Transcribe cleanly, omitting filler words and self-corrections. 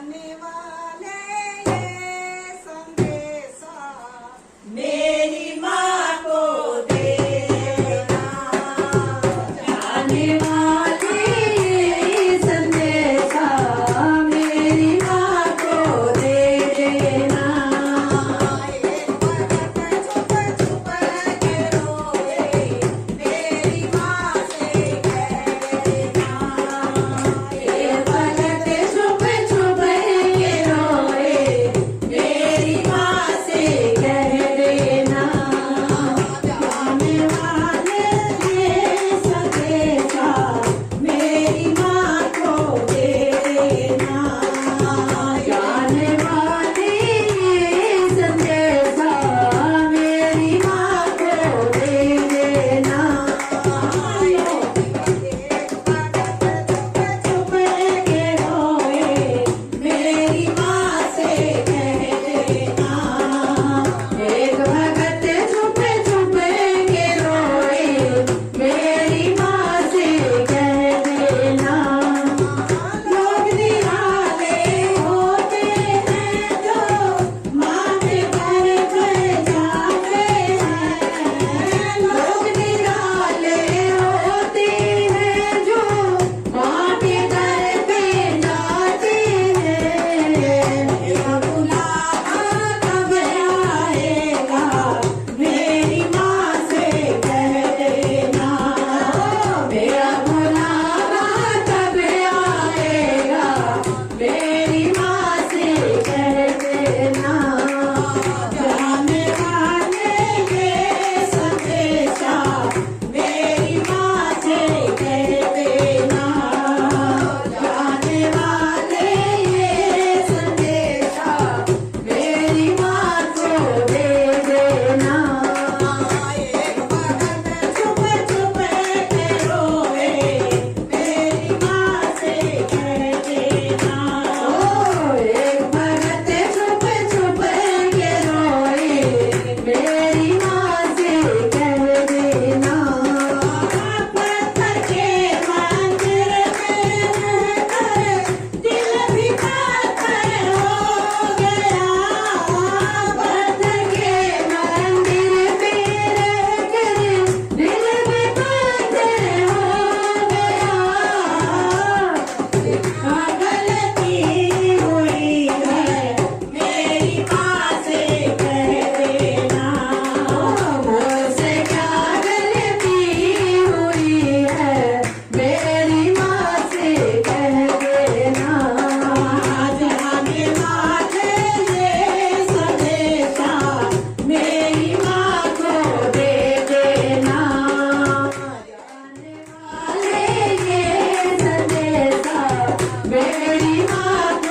जाने वाले ये संदेशा मेरी माँ को देना। जाने वाले ये संदेशा मेरी माँ को दे देना। एक भगत छुप छुप के रोए मेरी माँ से कह देना। ये भगत छुप छुप के रोए मेरी माँ से कह देना। जाने वाले ये संदेशा मेरी माँ को दे देना। जाने वाले ये संदेशा मेरी माँ को दे देना। छुप के रोए मेरी माँ से कह देना। एक भगत छुप छुप के रोए मेरी माँ से कह देना। लोग निराले होते हैं जो माँ के घर पर जाते हैं। लोग निराले होते हैं जो माँ के घर पे जाते हैं। मेरा बुलावा कब आएगा मेरी माँ से कह देना। मेरा बुलावा कब आएगा मेरी माँ से कह देना। जाने वाले ये संदेशा मेरी माँ से कह देना। जाने वाले ये संदेशा मेरी माँ को दे देना। एक भगत छुप छुप के रोए मेरी माँ से कह देना। ओ एक भगत छुप छुप के रोए मेरी माँ से कह देना। पत्थर के मंदिर में रहकर दिल भी पत्थर हो गया। पत्थर के मंदिर में रहकर दिल भी पत्थर हो गया। गलती हुई है मेरी माँ से कह देना। मुझसे क्या गलती हुई है मेरी माँ से कह देना। जाने वाले ये संदेशा मेरी माँ को दे देना। जाने वाले ये संदेशा मेरी माँ को